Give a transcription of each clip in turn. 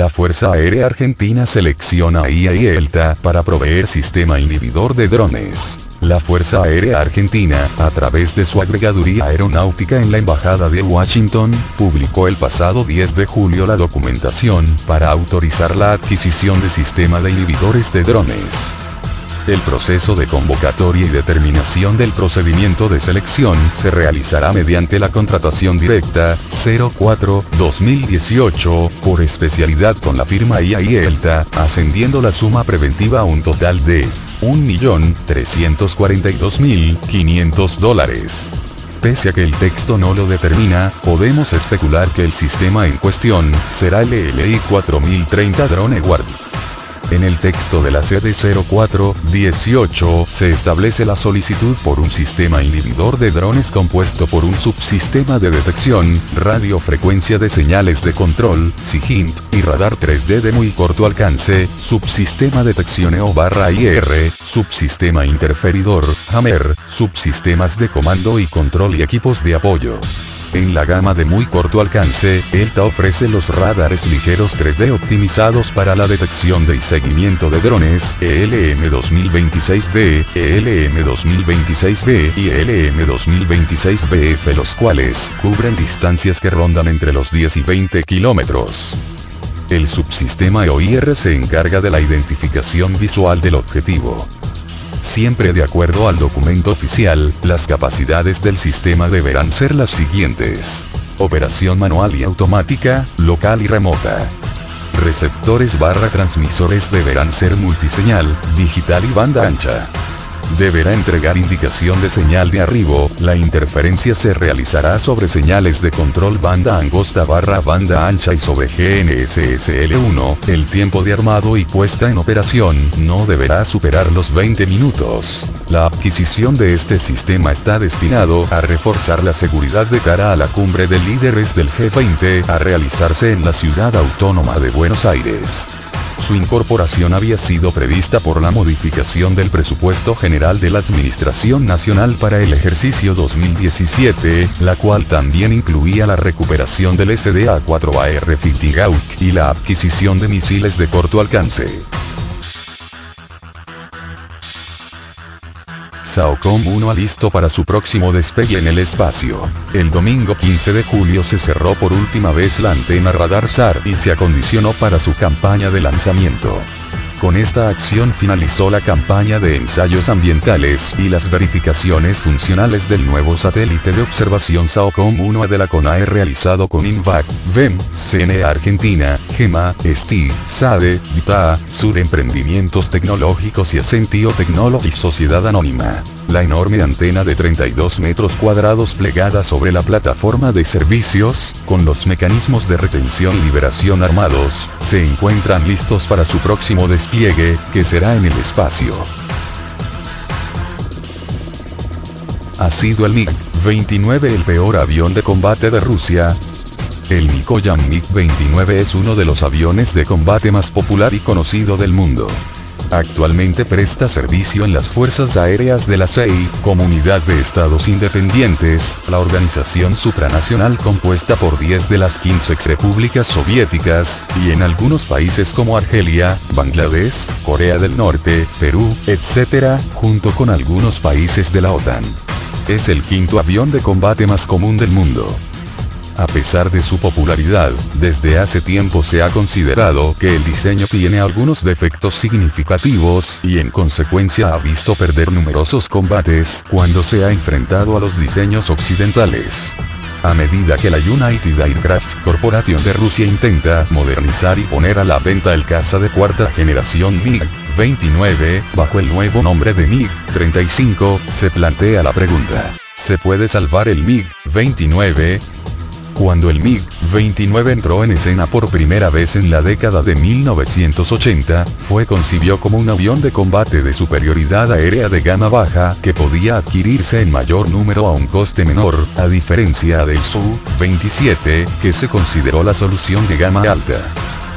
La Fuerza Aérea Argentina selecciona a IA y ELTA para proveer sistema inhibidor de drones. La Fuerza Aérea Argentina, a través de su agregaduría aeronáutica en la Embajada de Washington, publicó el pasado 10 de julio la documentación para autorizar la adquisición de sistema de inhibidores de drones. El proceso de convocatoria y determinación del procedimiento de selección se realizará mediante la contratación directa 04-2018 por especialidad con la firma IA y ELTA, ascendiendo la suma preventiva a un total de $1.342.500. Pese a que el texto no lo determina, podemos especular que el sistema en cuestión será el LI 4030 Drone Guard. En el texto de la CD 04-18 se establece la solicitud por un sistema inhibidor de drones compuesto por un subsistema de detección, radiofrecuencia de señales de control, SIGINT, y radar 3D de muy corto alcance, subsistema detección EO/IR, subsistema interferidor, Hammer, subsistemas de comando y control y equipos de apoyo. En la gama de muy corto alcance, ELTA ofrece los radares ligeros 3D optimizados para la detección y seguimiento de drones, ELM-2026B, ELM-2026B y ELM-2026BF, los cuales cubren distancias que rondan entre los 10 y 20 kilómetros. El subsistema EO/IR se encarga de la identificación visual del objetivo. Siempre de acuerdo al documento oficial, las capacidades del sistema deberán ser las siguientes: operación manual y automática, local y remota. Receptores/transmisores deberán ser multiseñal, digital y banda ancha. Deberá entregar indicación de señal de arribo, la interferencia se realizará sobre señales de control banda angosta/banda ancha y sobre GNSS-L1, el tiempo de armado y puesta en operación no deberá superar los 20 minutos. La adquisición de este sistema está destinado a reforzar la seguridad de cara a la cumbre de líderes del G20 a realizarse en la ciudad autónoma de Buenos Aires. Su incorporación había sido prevista por la modificación del presupuesto general de la Administración Nacional para el ejercicio 2017, la cual también incluía la recuperación del SDA-4AR Fittigauk y la adquisición de misiles de corto alcance. SAOCOM 1 listo para su próximo despegue en el espacio. El domingo 15 de julio se cerró por última vez la antena radar SAR y se acondicionó para su campaña de lanzamiento. Con esta acción finalizó la campaña de ensayos ambientales y las verificaciones funcionales del nuevo satélite de observación SAOCOM 1 de la CONAE realizado con INVAC, VEM, CNE Argentina, GEMA, STI, SADE, VITA, Sur Emprendimientos Tecnológicos y Ascentio Technology Sociedad Anónima. La enorme antena de 32 metros cuadrados plegada sobre la plataforma de servicios, con los mecanismos de retención y liberación armados, se encuentran listos para su próximo despliegue, que será en el espacio. ¿Ha sido el MiG-29 el peor avión de combate de Rusia? El Mikoyan MiG-29 es uno de los aviones de combate más popular y conocido del mundo. Actualmente presta servicio en las Fuerzas Aéreas de la CEI, Comunidad de Estados Independientes, la organización supranacional compuesta por 10 de las 15 exrepúblicas soviéticas, y en algunos países como Argelia, Bangladesh, Corea del Norte, Perú, etc., junto con algunos países de la OTAN. Es el quinto avión de combate más común del mundo. A pesar de su popularidad, desde hace tiempo se ha considerado que el diseño tiene algunos defectos significativos y en consecuencia ha visto perder numerosos combates cuando se ha enfrentado a los diseños occidentales. A medida que la United Aircraft Corporation de Rusia intenta modernizar y poner a la venta el caza de cuarta generación MiG-29, bajo el nuevo nombre de MiG-35, se plantea la pregunta: ¿se puede salvar el MiG-29? Cuando el MiG-29 entró en escena por primera vez en la década de 1980, fue concebido como un avión de combate de superioridad aérea de gama baja que podía adquirirse en mayor número a un coste menor, a diferencia del Su-27, que se consideró la solución de gama alta.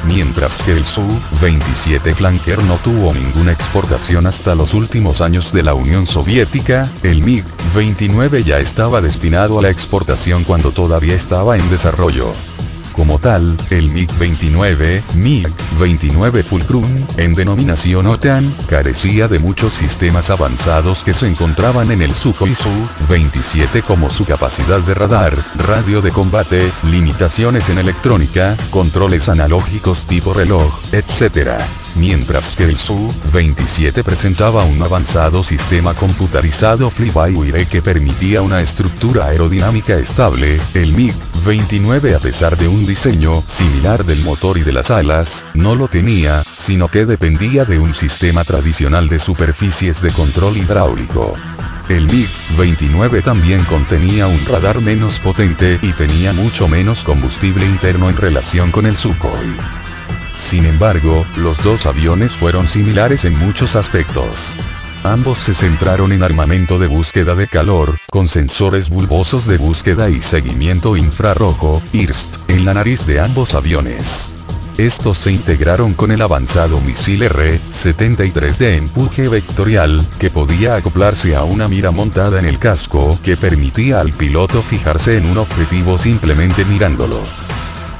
Mientras que el Su-27 Flanker no tuvo ninguna exportación hasta los últimos años de la Unión Soviética, el MiG-29 ya estaba destinado a la exportación cuando todavía estaba en desarrollo. Como tal, el MiG-29, MiG-29 Fulcrum, en denominación OTAN, carecía de muchos sistemas avanzados que se encontraban en el Sukhoi Su-27 como su capacidad de radar, radio de combate, limitaciones en electrónica, controles analógicos tipo reloj, etc. Mientras que el Su-27 presentaba un avanzado sistema computarizado fly-by-wire que permitía una estructura aerodinámica estable, el MiG-29 a pesar de un diseño similar del motor y de las alas, no lo tenía, sino que dependía de un sistema tradicional de superficies de control hidráulico. El MiG-29 también contenía un radar menos potente y tenía mucho menos combustible interno en relación con el Sukhoi. Sin embargo, los dos aviones fueron similares en muchos aspectos. Ambos se centraron en armamento de búsqueda de calor, con sensores bulbosos de búsqueda y seguimiento infrarrojo, IRST, en la nariz de ambos aviones. Estos se integraron con el avanzado misil R-73 de empuje vectorial, que podía acoplarse a una mira montada en el casco que permitía al piloto fijarse en un objetivo simplemente mirándolo.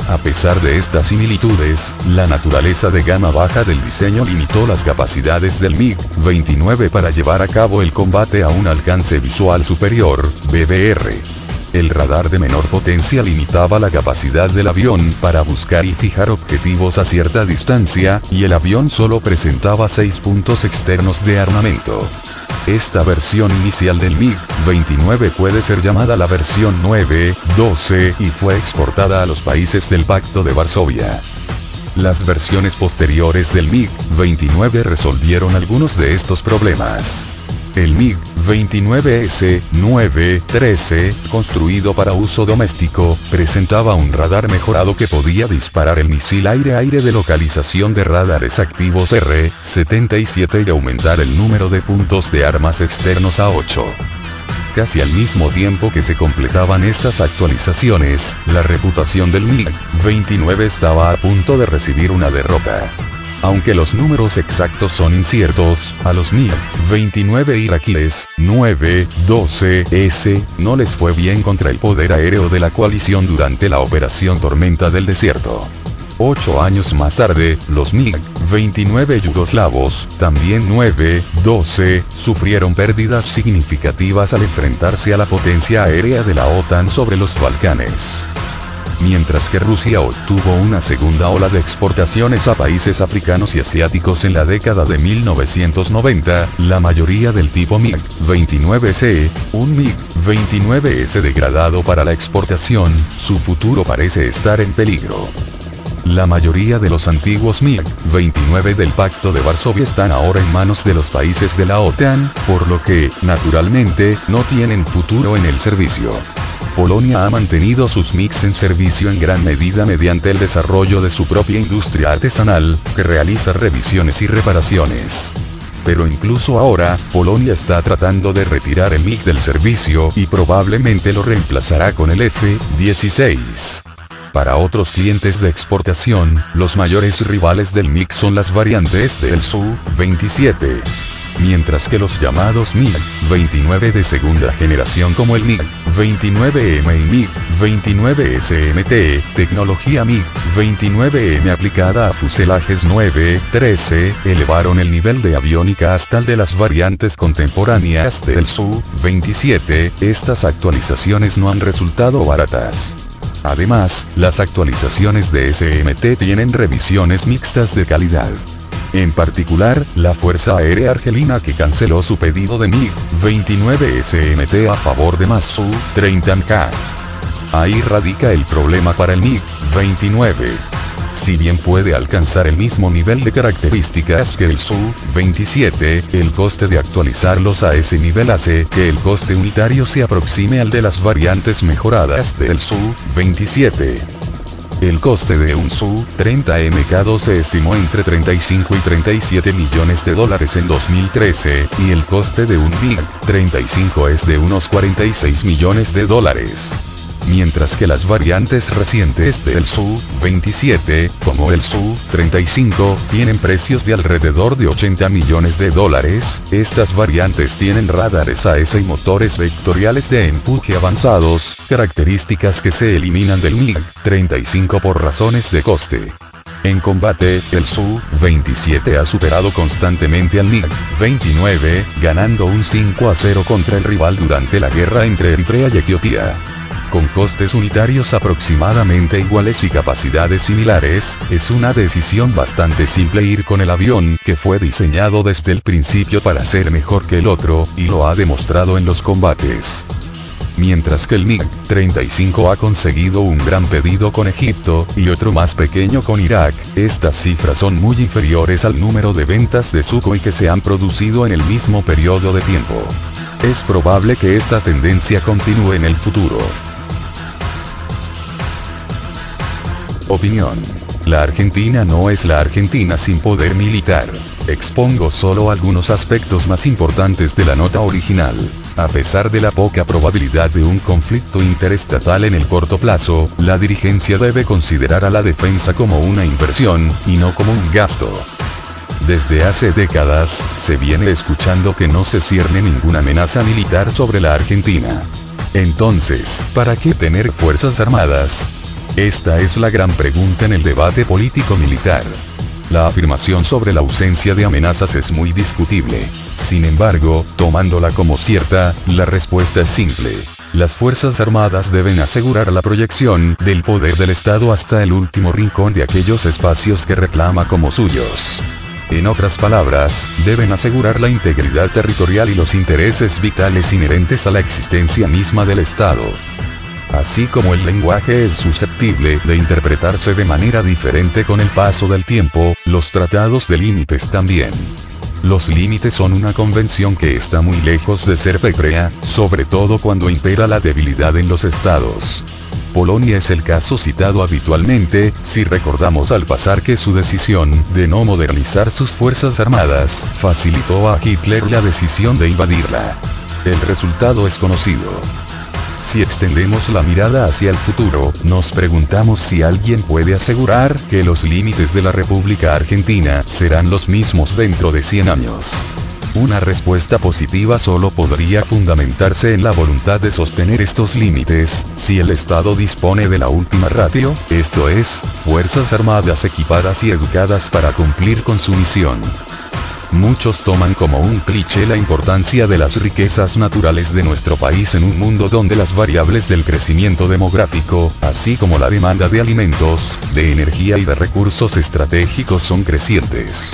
A pesar de estas similitudes, la naturaleza de gama baja del diseño limitó las capacidades del MiG-29 para llevar a cabo el combate a un alcance visual superior, BVR. El radar de menor potencia limitaba la capacidad del avión para buscar y fijar objetivos a cierta distancia, y el avión solo presentaba 6 puntos externos de armamento. Esta versión inicial del MiG-29 puede ser llamada la versión 9-12 y fue exportada a los países del Pacto de Varsovia. Las versiones posteriores del MiG-29 resolvieron algunos de estos problemas. El MiG-29S-9-13, construido para uso doméstico, presentaba un radar mejorado que podía disparar el misil aire-aire de localización de radares activos R-77 y aumentar el número de puntos de armas externos a 8. Casi al mismo tiempo que se completaban estas actualizaciones, la reputación del MiG-29 estaba a punto de recibir una derrota. Aunque los números exactos son inciertos, a los MiG-29 iraquíes 9-12S no les fue bien contra el poder aéreo de la coalición durante la Operación Tormenta del Desierto. 8 años más tarde, los MiG-29 yugoslavos, también 9-12, sufrieron pérdidas significativas al enfrentarse a la potencia aérea de la OTAN sobre los Balcanes. Mientras que Rusia obtuvo una segunda ola de exportaciones a países africanos y asiáticos en la década de 1990, la mayoría del tipo MiG-29C, un MiG-29S degradado para la exportación, su futuro parece estar en peligro. La mayoría de los antiguos MiG-29 del Pacto de Varsovia están ahora en manos de los países de la OTAN, por lo que, naturalmente, no tienen futuro en el servicio. Polonia ha mantenido sus MiGs en servicio en gran medida mediante el desarrollo de su propia industria artesanal, que realiza revisiones y reparaciones. Pero incluso ahora, Polonia está tratando de retirar el MiG del servicio y probablemente lo reemplazará con el F-16. Para otros clientes de exportación, los mayores rivales del MiG son las variantes del Su-27. Mientras que los llamados MiG-29 de segunda generación como el MiG-29M y MiG-29SMT, tecnología MiG-29M aplicada a fuselajes 9-13, elevaron el nivel de aviónica hasta el de las variantes contemporáneas del Su-27, estas actualizaciones no han resultado baratas. Además, las actualizaciones de SMT tienen revisiones mixtas de calidad. En particular, la Fuerza Aérea Argelina que canceló su pedido de MiG-29 SMT a favor de más Su-30MK. Ahí radica el problema para el MiG-29. Si bien puede alcanzar el mismo nivel de características que el Su-27, el coste de actualizarlos a ese nivel hace que el coste unitario se aproxime al de las variantes mejoradas del Su-27. El coste de un Su-30MK2 se estimó entre 35 y 37 millones de dólares en 2013, y el coste de un MiG-35 es de unos 46 millones de dólares. mientras que las variantes recientes del Su-27, como el Su-35, tienen precios de alrededor de $80 millones. Estas variantes tienen radares AESA y motores vectoriales de empuje avanzados, características que se eliminan del MiG-35 por razones de coste. En combate, el Su-27 ha superado constantemente al MiG-29, ganando un 5-0 contra el rival durante la guerra entre Eritrea y Etiopía. Con costes unitarios aproximadamente iguales y capacidades similares, es una decisión bastante simple ir con el avión que fue diseñado desde el principio para ser mejor que el otro, y lo ha demostrado en los combates. Mientras que el MiG-35 ha conseguido un gran pedido con Egipto, y otro más pequeño con Irak, estas cifras son muy inferiores al número de ventas de Sukhoi que se han producido en el mismo periodo de tiempo. Es probable que esta tendencia continúe en el futuro. Opinión. La Argentina no es la Argentina sin poder militar. Expongo solo algunos aspectos más importantes de la nota original. A pesar de la poca probabilidad de un conflicto interestatal en el corto plazo, la dirigencia debe considerar a la defensa como una inversión, y no como un gasto. Desde hace décadas, se viene escuchando que no se cierne ninguna amenaza militar sobre la Argentina. Entonces, ¿para qué tener fuerzas armadas? Esta es la gran pregunta en el debate político-militar. La afirmación sobre la ausencia de amenazas es muy discutible. Sin embargo, tomándola como cierta, la respuesta es simple. Las Fuerzas Armadas deben asegurar la proyección del poder del Estado hasta el último rincón de aquellos espacios que reclama como suyos. En otras palabras, deben asegurar la integridad territorial y los intereses vitales inherentes a la existencia misma del Estado. Así como el lenguaje es susceptible de interpretarse de manera diferente con el paso del tiempo, los tratados de límites también. Los límites son una convención que está muy lejos de ser pétrea, sobre todo cuando impera la debilidad en los estados. Polonia es el caso citado habitualmente, si recordamos al pasar que su decisión de no modernizar sus fuerzas armadas facilitó a Hitler la decisión de invadirla. El resultado es conocido. Si extendemos la mirada hacia el futuro, nos preguntamos si alguien puede asegurar que los límites de la República Argentina serán los mismos dentro de 100 años. Una respuesta positiva solo podría fundamentarse en la voluntad de sostener estos límites, si el Estado dispone de la última ratio, esto es, fuerzas armadas equipadas y educadas para cumplir con su misión. Muchos toman como un cliché la importancia de las riquezas naturales de nuestro país en un mundo donde las variables del crecimiento demográfico, así como la demanda de alimentos, de energía y de recursos estratégicos son crecientes.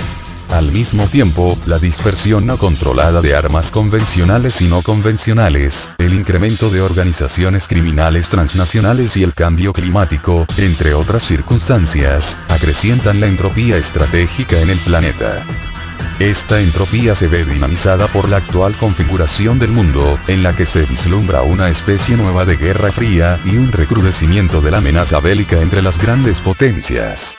Al mismo tiempo, la dispersión no controlada de armas convencionales y no convencionales, el incremento de organizaciones criminales transnacionales y el cambio climático, entre otras circunstancias, acrecientan la entropía estratégica en el planeta. Esta entropía se ve dinamizada por la actual configuración del mundo, en la que se vislumbra una especie nueva de guerra fría y un recrudecimiento de la amenaza bélica entre las grandes potencias.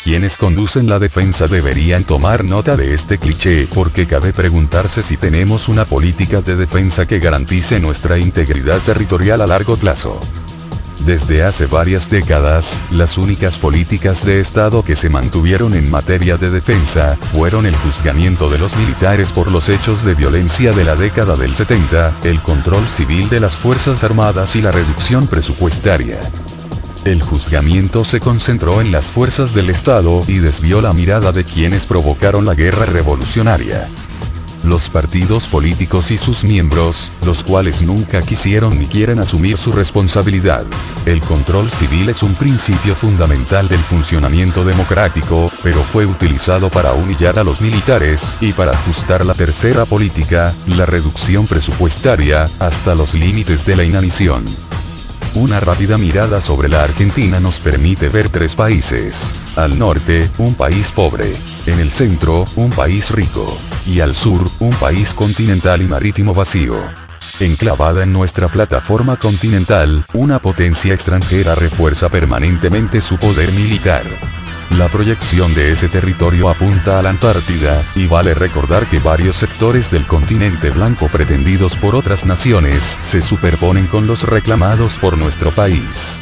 Quienes conducen la defensa deberían tomar nota de este cliché porque cabe preguntarse si tenemos una política de defensa que garantice nuestra integridad territorial a largo plazo. Desde hace varias décadas, las únicas políticas de Estado que se mantuvieron en materia de defensa, fueron el juzgamiento de los militares por los hechos de violencia de la década del 70, el control civil de las Fuerzas Armadas y la reducción presupuestaria. El juzgamiento se concentró en las fuerzas del Estado y desvió la mirada de quienes provocaron la guerra revolucionaria. Los partidos políticos y sus miembros, los cuales nunca quisieron ni quieren asumir su responsabilidad. El control civil es un principio fundamental del funcionamiento democrático, pero fue utilizado para humillar a los militares y para ajustar la tercera política, la reducción presupuestaria, hasta los límites de la inanición. Una rápida mirada sobre la Argentina nos permite ver tres países. Al norte, un país pobre. En el centro, un país rico. Y al sur, un país continental y marítimo vacío. Enclavada en nuestra plataforma continental, una potencia extranjera refuerza permanentemente su poder militar. La proyección de ese territorio apunta a la Antártida, y vale recordar que varios sectores del continente blanco pretendidos por otras naciones se superponen con los reclamados por nuestro país.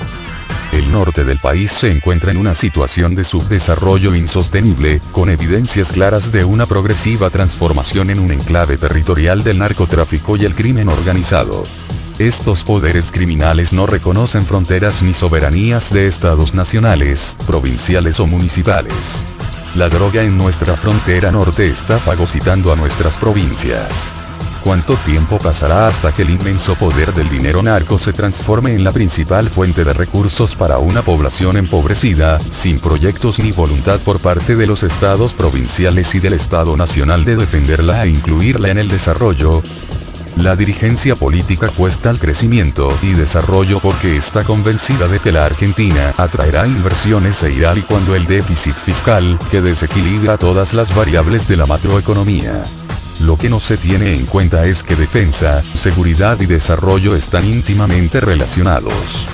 El norte del país se encuentra en una situación de subdesarrollo insostenible, con evidencias claras de una progresiva transformación en un enclave territorial del narcotráfico y el crimen organizado. Estos poderes criminales no reconocen fronteras ni soberanías de estados nacionales, provinciales o municipales. La droga en nuestra frontera norte está fagocitando a nuestras provincias. ¿Cuánto tiempo pasará hasta que el inmenso poder del dinero narco se transforme en la principal fuente de recursos para una población empobrecida, sin proyectos ni voluntad por parte de los estados provinciales y del Estado Nacional de defenderla e incluirla en el desarrollo? La dirigencia política apuesta al crecimiento y desarrollo porque está convencida de que la Argentina atraerá inversiones e irá licuando el déficit fiscal, que desequilibra todas las variables de la macroeconomía. Lo que no se tiene en cuenta es que defensa, seguridad y desarrollo están íntimamente relacionados.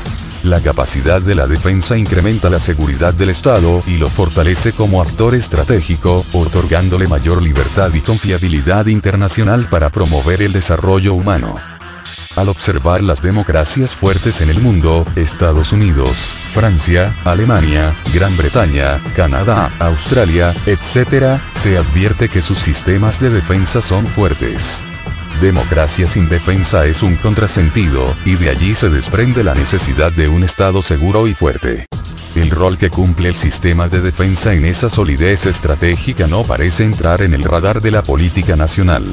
La capacidad de la defensa incrementa la seguridad del Estado y lo fortalece como actor estratégico, otorgándole mayor libertad y confiabilidad internacional para promover el desarrollo humano. Al observar las democracias fuertes en el mundo, Estados Unidos, Francia, Alemania, Gran Bretaña, Canadá, Australia, etc., se advierte que sus sistemas de defensa son fuertes. Democracia sin defensa es un contrasentido, y de allí se desprende la necesidad de un Estado seguro y fuerte. El rol que cumple el sistema de defensa en esa solidez estratégica no parece entrar en el radar de la política nacional.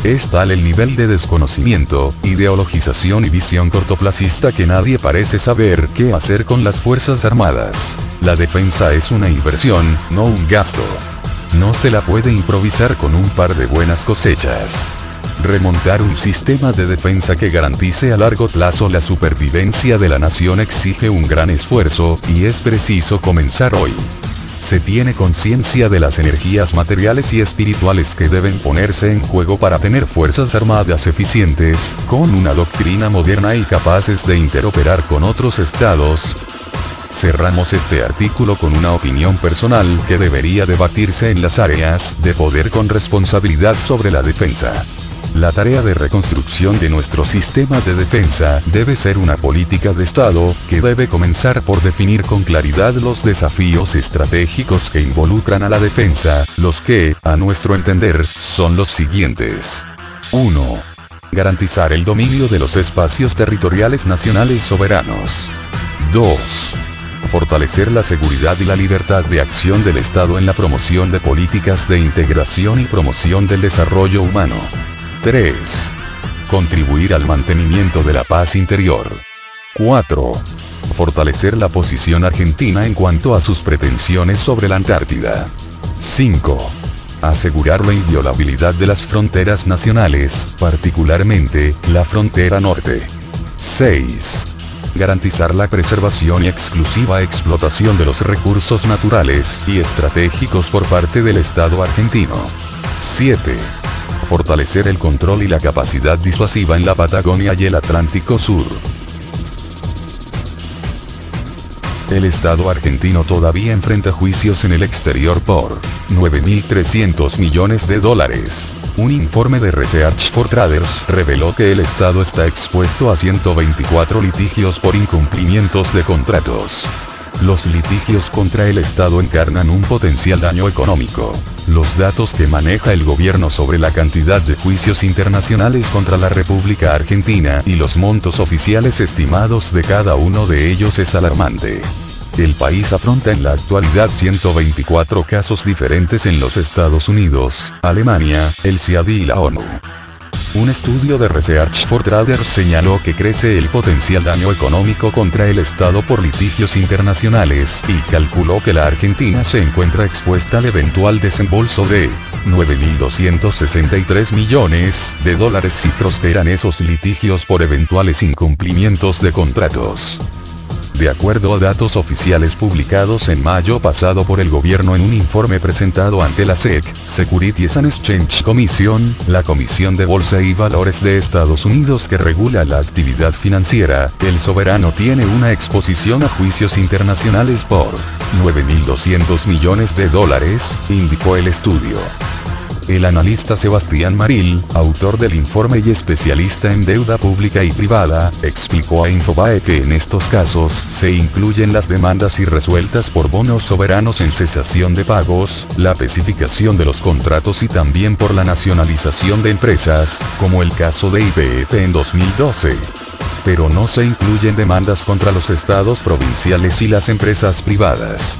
Es tal el nivel de desconocimiento, ideologización y visión cortoplacista que nadie parece saber qué hacer con las Fuerzas Armadas. La defensa es una inversión, no un gasto. No se la puede improvisar con un par de buenas cosechas. Remontar un sistema de defensa que garantice a largo plazo la supervivencia de la nación exige un gran esfuerzo, y es preciso comenzar hoy. Se tiene conciencia de las energías materiales y espirituales que deben ponerse en juego para tener fuerzas armadas eficientes, con una doctrina moderna y capaces de interoperar con otros estados. Cerramos este artículo con una opinión personal que debería debatirse en las áreas de poder con responsabilidad sobre la defensa. La tarea de reconstrucción de nuestro sistema de defensa debe ser una política de Estado, que debe comenzar por definir con claridad los desafíos estratégicos que involucran a la defensa, los que, a nuestro entender, son los siguientes. 1. Garantizar el dominio de los espacios territoriales nacionales soberanos. 2. Fortalecer la seguridad y la libertad de acción del Estado en la promoción de políticas de integración y promoción del desarrollo humano. 3. Contribuir al mantenimiento de la paz interior. 4. Fortalecer la posición argentina en cuanto a sus pretensiones sobre la Antártida. 5. Asegurar la inviolabilidad de las fronteras nacionales, particularmente, la frontera norte. 6. Garantizar la preservación y exclusiva explotación de los recursos naturales y estratégicos por parte del Estado argentino. 7. Fortalecer el control y la capacidad disuasiva en la Patagonia y el Atlántico Sur. El Estado argentino todavía enfrenta juicios en el exterior por 9.300 millones de dólares. Un informe de Research for Traders reveló que el Estado está expuesto a 124 litigios por incumplimientos de contratos. Los litigios contra el Estado encarnan un potencial daño económico. Los datos que maneja el gobierno sobre la cantidad de juicios internacionales contra la República Argentina y los montos oficiales estimados de cada uno de ellos es alarmante. El país afronta en la actualidad 124 casos diferentes en los Estados Unidos, Alemania, el CIADI y la ONU. Un estudio de Research for Traders señaló que crece el potencial daño económico contra el Estado por litigios internacionales, y calculó que la Argentina se encuentra expuesta al eventual desembolso de 9.263 millones de dólares si prosperan esos litigios por eventuales incumplimientos de contratos. De acuerdo a datos oficiales publicados en mayo pasado por el gobierno en un informe presentado ante la SEC, Securities and Exchange Commission, la Comisión de Bolsa y Valores de Estados Unidos que regula la actividad financiera, el soberano tiene una exposición a juicios internacionales por $9.200 millones, indicó el estudio. El analista Sebastián Maril, autor del informe y especialista en deuda pública y privada, explicó a Infobae que en estos casos se incluyen las demandas irresueltas por bonos soberanos en cesación de pagos, la especificación de los contratos y también por la nacionalización de empresas, como el caso de YPF en 2012. Pero no se incluyen demandas contra los estados provinciales y las empresas privadas.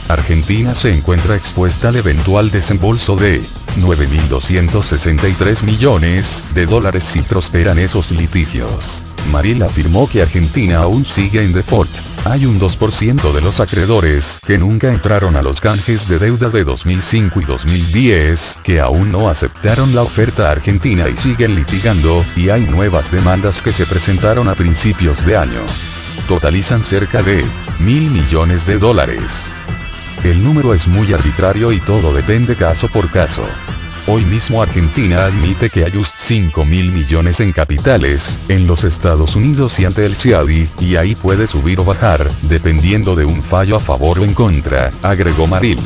Argentina se encuentra expuesta al eventual desembolso de $9.263 millones si prosperan esos litigios. Maril afirmó que Argentina aún sigue en default. Hay un 2% de los acreedores que nunca entraron a los canjes de deuda de 2005 y 2010 que aún no aceptaron la oferta argentina y siguen litigando, y hay nuevas demandas que se presentaron a principios de año. Totalizan cerca de $1.000 millones. El número es muy arbitrario y todo depende caso por caso. Hoy mismo Argentina admite que hay $5.000 millones en capitales, en los Estados Unidos y ante el CIADI, y ahí puede subir o bajar, dependiendo de un fallo a favor o en contra, agregó Maril.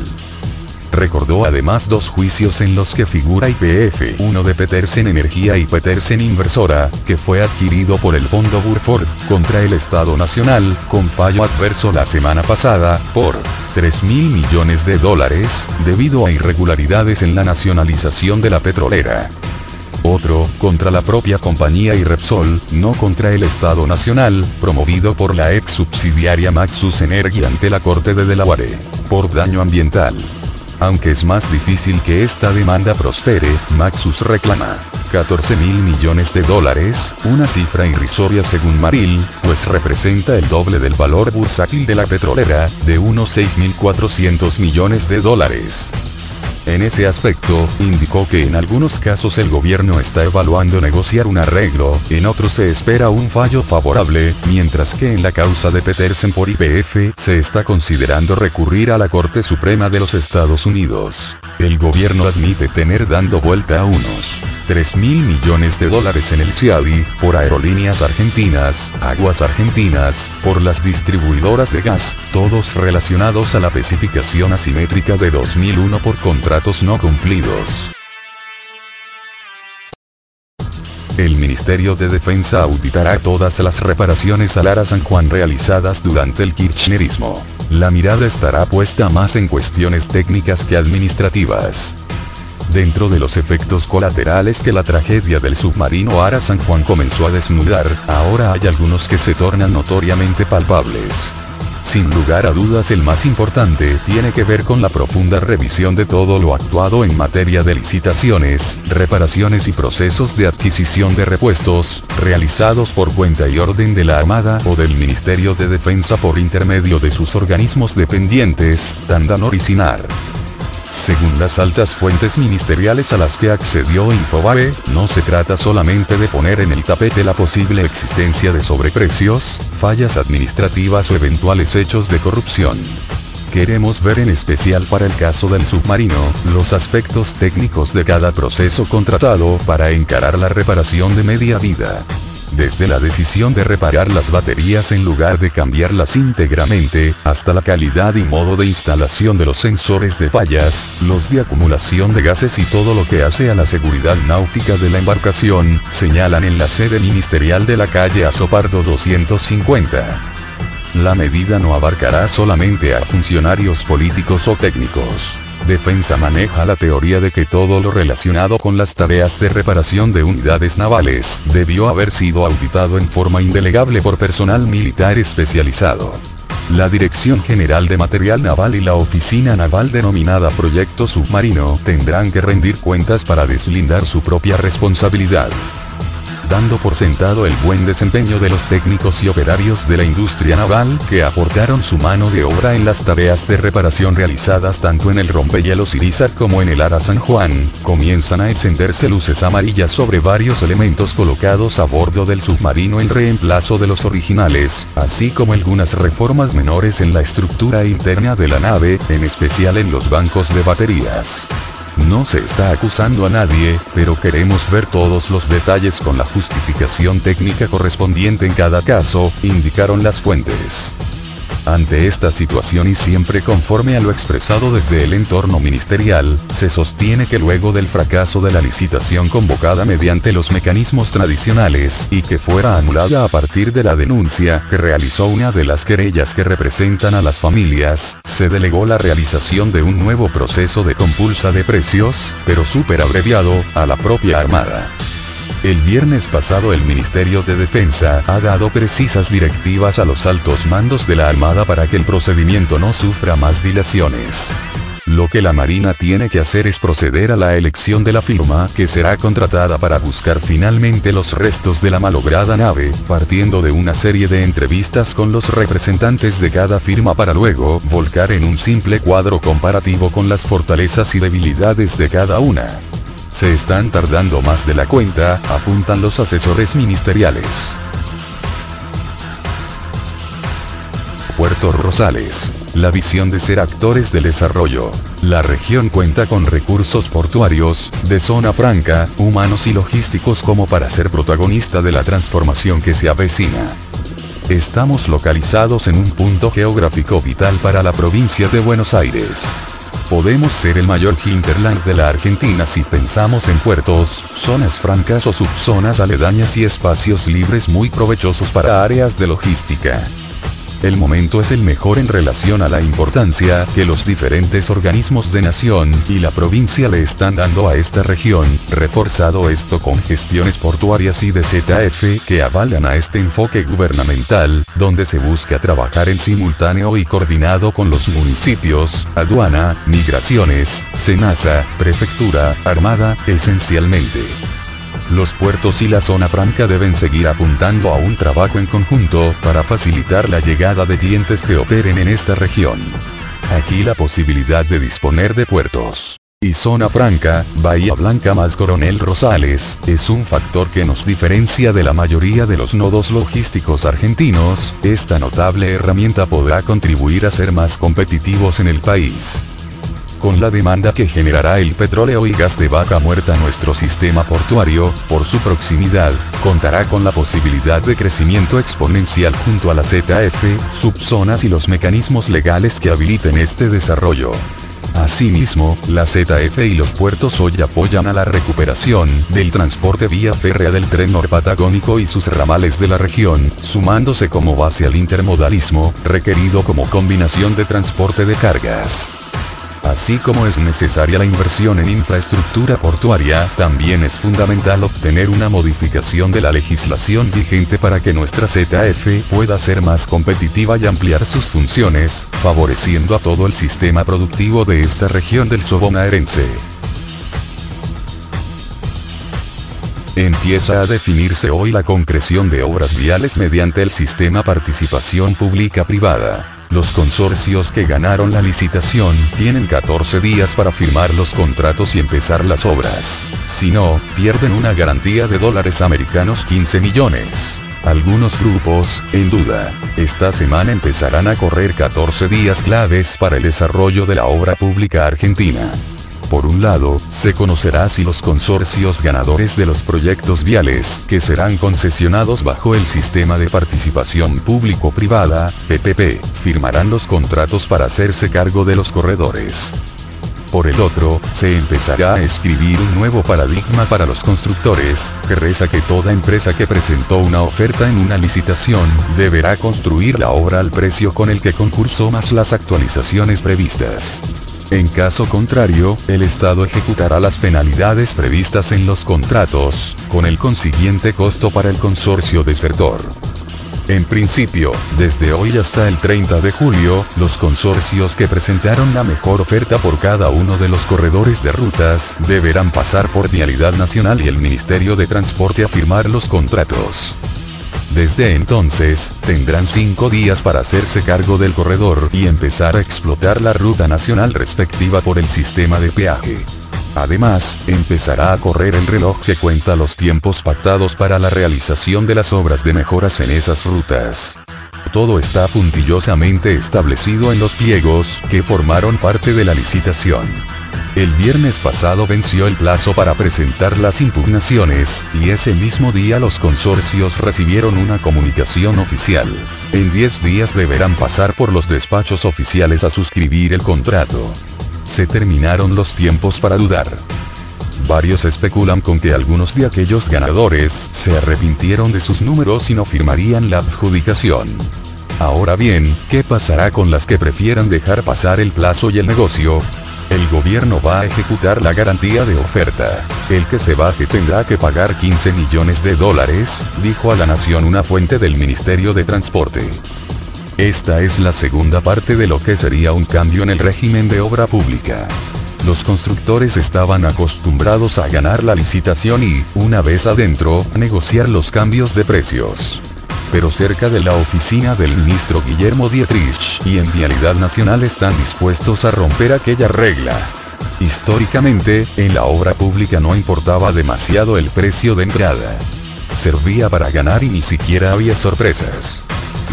Recordó además dos juicios en los que figura YPF, uno de Petersen Energía y Petersen Inversora, que fue adquirido por el Fondo Burford, contra el Estado Nacional, con fallo adverso la semana pasada, por $3.000 millones, debido a irregularidades en la nacionalización de la petrolera. Otro, contra la propia compañía y Repsol, no contra el Estado Nacional, promovido por la ex subsidiaria Maxus Energy ante la Corte de Delaware, por daño ambiental. Aunque es más difícil que esta demanda prospere, Maxus reclama $14.000 millones, una cifra irrisoria según Maril, pues representa el doble del valor bursátil de la petrolera, de unos $6.400 millones. En ese aspecto, indicó que en algunos casos el gobierno está evaluando negociar un arreglo, en otros se espera un fallo favorable, mientras que en la causa de Petersen por YPF se está considerando recurrir a la Corte Suprema de los Estados Unidos. El gobierno admite tener dando vuelta a unos $3.000 millones en el CIADI, por Aerolíneas Argentinas, Aguas Argentinas, por las distribuidoras de gas, todos relacionados a la especificación asimétrica de 2001 por contratos no cumplidos. El Ministerio de Defensa auditará todas las reparaciones al Ara San Juan realizadas durante el kirchnerismo. La mirada estará puesta más en cuestiones técnicas que administrativas. Dentro de los efectos colaterales que la tragedia del submarino Ara San Juan comenzó a desnudar, ahora hay algunos que se tornan notoriamente palpables. Sin lugar a dudas el más importante tiene que ver con la profunda revisión de todo lo actuado en materia de licitaciones, reparaciones y procesos de adquisición de repuestos, realizados por cuenta y orden de la Armada o del Ministerio de Defensa por intermedio de sus organismos dependientes, Tandanor y Sinar. Según las altas fuentes ministeriales a las que accedió Infobae, no se trata solamente de poner en el tapete la posible existencia de sobreprecios, fallas administrativas o eventuales hechos de corrupción. Queremos ver en especial para el caso del submarino, los aspectos técnicos de cada proceso contratado para encarar la reparación de media vida. Desde la decisión de reparar las baterías en lugar de cambiarlas íntegramente, hasta la calidad y modo de instalación de los sensores de fallas, los de acumulación de gases y todo lo que hace a la seguridad náutica de la embarcación, señalan en la sede ministerial de la calle Azopardo 250. La medida no abarcará solamente a funcionarios políticos o técnicos. Defensa maneja la teoría de que todo lo relacionado con las tareas de reparación de unidades navales debió haber sido auditado en forma indelegable por personal militar especializado. La Dirección General de Material Naval y la Oficina Naval denominada Proyecto Submarino tendrán que rendir cuentas para deslindar su propia responsabilidad. dando por sentado el buen desempeño de los técnicos y operarios de la industria naval, que aportaron su mano de obra en las tareas de reparación realizadas tanto en el rompehielos Irizar como en el Ara San Juan, comienzan a encenderse luces amarillas sobre varios elementos colocados a bordo del submarino en reemplazo de los originales, así como algunas reformas menores en la estructura interna de la nave, en especial en los bancos de baterías. No se está acusando a nadie, pero queremos ver todos los detalles con la justificación técnica correspondiente en cada caso, indicaron las fuentes. Ante esta situación y siempre conforme a lo expresado desde el entorno ministerial, se sostiene que luego del fracaso de la licitación convocada mediante los mecanismos tradicionales, y que fuera anulada a partir de la denuncia que realizó una de las querellas que representan a las familias, se delegó la realización de un nuevo proceso de compulsa de precios, pero súper abreviado, a la propia Armada. El viernes pasado el Ministerio de Defensa ha dado precisas directivas a los altos mandos de la Armada para que el procedimiento no sufra más dilaciones. Lo que la Marina tiene que hacer es proceder a la elección de la firma que será contratada para buscar finalmente los restos de la malograda nave, partiendo de una serie de entrevistas con los representantes de cada firma para luego volcar en un simple cuadro comparativo con las fortalezas y debilidades de cada una. Se están tardando más de la cuenta, apuntan los asesores ministeriales. Puerto Rosales. La visión de ser actores del desarrollo. La región cuenta con recursos portuarios, de zona franca, humanos y logísticos como para ser protagonista de la transformación que se avecina. Estamos localizados en un punto geográfico vital para la provincia de Buenos Aires. Podemos ser el mayor hinterland de la Argentina si pensamos en puertos, zonas francas o subzonas aledañas y espacios libres muy provechosos para áreas de logística. El momento es el mejor en relación a la importancia que los diferentes organismos de nación y la provincia le están dando a esta región, reforzado esto con gestiones portuarias y de ZF que avalan a este enfoque gubernamental, donde se busca trabajar en simultáneo y coordinado con los municipios, aduana, migraciones, SENASA, prefectura, armada, esencialmente. Los puertos y la zona franca deben seguir apuntando a un trabajo en conjunto para facilitar la llegada de clientes que operen en esta región. Aquí la posibilidad de disponer de puertos y zona franca, Bahía Blanca más Coronel Rosales, es un factor que nos diferencia de la mayoría de los nodos logísticos argentinos. Esta notable herramienta podrá contribuir a ser más competitivos en el país. Con la demanda que generará el petróleo y gas de Vaca Muerta, nuestro sistema portuario, por su proximidad, contará con la posibilidad de crecimiento exponencial junto a la ZF, subzonas y los mecanismos legales que habiliten este desarrollo. Asimismo, la ZF y los puertos hoy apoyan a la recuperación del transporte vía férrea del tren norpatagónico y sus ramales de la región, sumándose como base al intermodalismo, requerido como combinación de transporte de cargas. Así como es necesaria la inversión en infraestructura portuaria, también es fundamental obtener una modificación de la legislación vigente para que nuestra ZF pueda ser más competitiva y ampliar sus funciones, favoreciendo a todo el sistema productivo de esta región del sobonaerense. Empieza a definirse hoy la concreción de obras viales mediante el sistema participación pública-privada. Los consorcios que ganaron la licitación tienen 14 días para firmar los contratos y empezar las obras. Si no, pierden una garantía de dólares americanos 15 millones. Algunos grupos, en duda, esta semana empezarán a correr 14 días claves para el desarrollo de la obra pública argentina. Por un lado, se conocerá si los consorcios ganadores de los proyectos viales, que serán concesionados bajo el sistema de participación público-privada, PPP, firmarán los contratos para hacerse cargo de los corredores. Por el otro, se empezará a escribir un nuevo paradigma para los constructores, que reza que toda empresa que presentó una oferta en una licitación, deberá construir la obra al precio con el que concursó más las actualizaciones previstas. En caso contrario, el Estado ejecutará las penalidades previstas en los contratos, con el consiguiente costo para el consorcio desertor. En principio, desde hoy hasta el 30 de julio, los consorcios que presentaron la mejor oferta por cada uno de los corredores de rutas, deberán pasar por Vialidad Nacional y el Ministerio de Transporte a firmar los contratos. Desde entonces, tendrán 5 días para hacerse cargo del corredor y empezar a explotar la ruta nacional respectiva por el sistema de peaje. Además, empezará a correr el reloj que cuenta los tiempos pactados para la realización de las obras de mejoras en esas rutas. Todo está puntillosamente establecido en los pliegos, que formaron parte de la licitación. El viernes pasado venció el plazo para presentar las impugnaciones, y ese mismo día los consorcios recibieron una comunicación oficial. En 10 días deberán pasar por los despachos oficiales a suscribir el contrato. Se terminaron los tiempos para dudar. Varios especulan con que algunos de aquellos ganadores se arrepintieron de sus números y no firmarían la adjudicación. Ahora bien, ¿qué pasará con las que prefieran dejar pasar el plazo y el negocio? El gobierno va a ejecutar la garantía de oferta. El que se baje tendrá que pagar $15 millones, dijo a La Nación una fuente del Ministerio de Transporte. Esta es la segunda parte de lo que sería un cambio en el régimen de obra pública. Los constructores estaban acostumbrados a ganar la licitación y, una vez adentro, negociar los cambios de precios. Pero cerca de la oficina del ministro Guillermo Dietrich y en Vialidad Nacional están dispuestos a romper aquella regla. Históricamente, en la obra pública no importaba demasiado el precio de entrada. Servía para ganar y ni siquiera había sorpresas.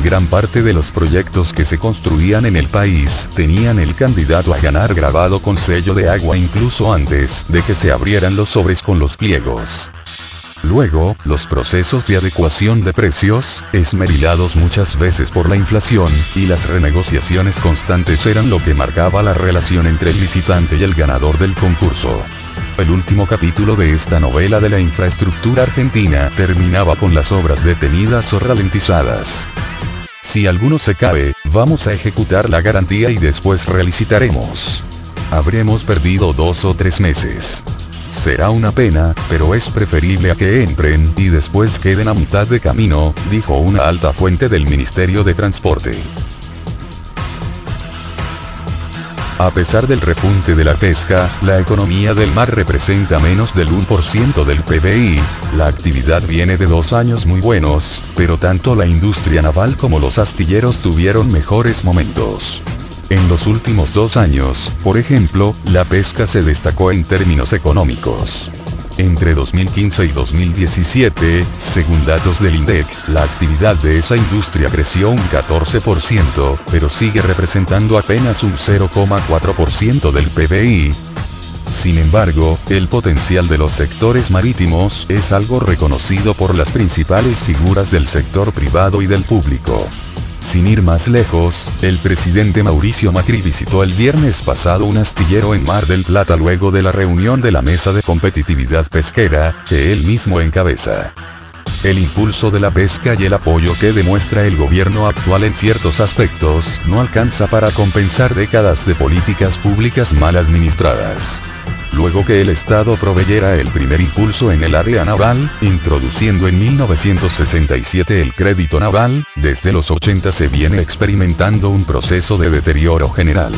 Gran parte de los proyectos que se construían en el país tenían el candidato a ganar grabado con sello de agua incluso antes de que se abrieran los sobres con los pliegos. Luego, los procesos de adecuación de precios, esmerilados muchas veces por la inflación, y las renegociaciones constantes eran lo que marcaba la relación entre el licitante y el ganador del concurso. El último capítulo de esta novela de la infraestructura argentina terminaba con las obras detenidas o ralentizadas. Si alguno se cae, vamos a ejecutar la garantía y después relicitaremos. Habremos perdido 2 o 3 meses. Será una pena, pero es preferible a que entren y después queden a mitad de camino, dijo una alta fuente del Ministerio de Transporte. A pesar del repunte de la pesca, la economía del mar representa menos del 1% del PBI, la actividad viene de 2 años muy buenos, pero tanto la industria naval como los astilleros tuvieron mejores momentos. En los últimos 2 años, por ejemplo, la pesca se destacó en términos económicos. Entre 2015 y 2017, según datos del INDEC, la actividad de esa industria creció un 14%, pero sigue representando apenas un 0,4% del PBI. Sin embargo, el potencial de los sectores marítimos es algo reconocido por las principales figuras del sector privado y del público. Sin ir más lejos, el presidente Mauricio Macri visitó el viernes pasado un astillero en Mar del Plata luego de la reunión de la Mesa de Competitividad Pesquera, que él mismo encabeza. El impulso de la pesca y el apoyo que demuestra el gobierno actual en ciertos aspectos no alcanza para compensar décadas de políticas públicas mal administradas. Luego que el Estado proveyera el primer impulso en el área naval, introduciendo en 1967 el crédito naval, desde los 80 se viene experimentando un proceso de deterioro general.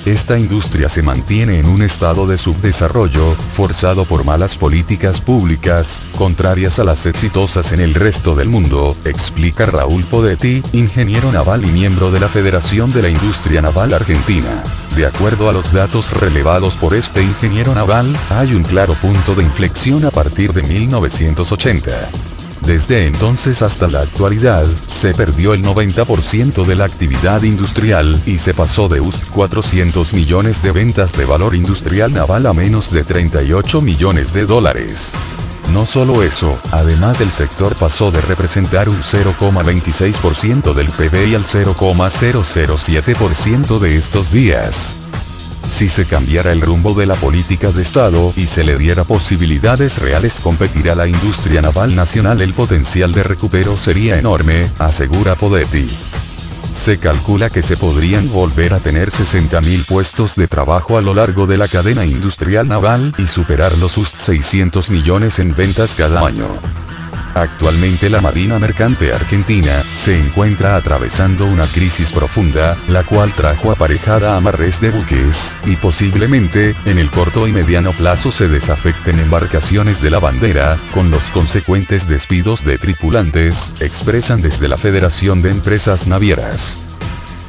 Esta industria se mantiene en un estado de subdesarrollo, forzado por malas políticas públicas, contrarias a las exitosas en el resto del mundo, explica Raúl Podetti, ingeniero naval y miembro de la Federación de la Industria Naval Argentina. De acuerdo a los datos relevados por este ingeniero naval, hay un claro punto de inflexión a partir de 1980. Desde entonces hasta la actualidad, se perdió el 90% de la actividad industrial y se pasó de unos 400 millones de ventas de valor industrial naval a menos de $38 millones. No solo eso, además el sector pasó de representar un 0,26% del PBI al 0,007% de estos días. Si se cambiara el rumbo de la política de Estado y se le diera posibilidades reales competir a la industria naval nacional, el potencial de recupero sería enorme, asegura Podetti. Se calcula que se podrían volver a tener 60.000 puestos de trabajo a lo largo de la cadena industrial naval y superar los 600 millones en ventas cada año. Actualmente la Marina Mercante Argentina se encuentra atravesando una crisis profunda, la cual trajo aparejada amarres de buques, y posiblemente, en el corto y mediano plazo se desafecten embarcaciones de la bandera, con los consecuentes despidos de tripulantes, expresan desde la Federación de Empresas Navieras.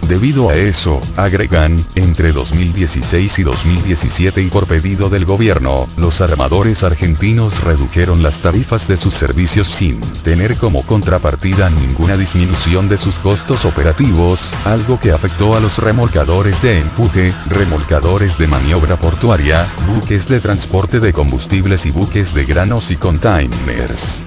Debido a eso, agregan, entre 2016 y 2017 y por pedido del gobierno, los armadores argentinos redujeron las tarifas de sus servicios sin tener como contrapartida ninguna disminución de sus costos operativos, algo que afectó a los remolcadores de empuje, remolcadores de maniobra portuaria, buques de transporte de combustibles y buques de granos y containers.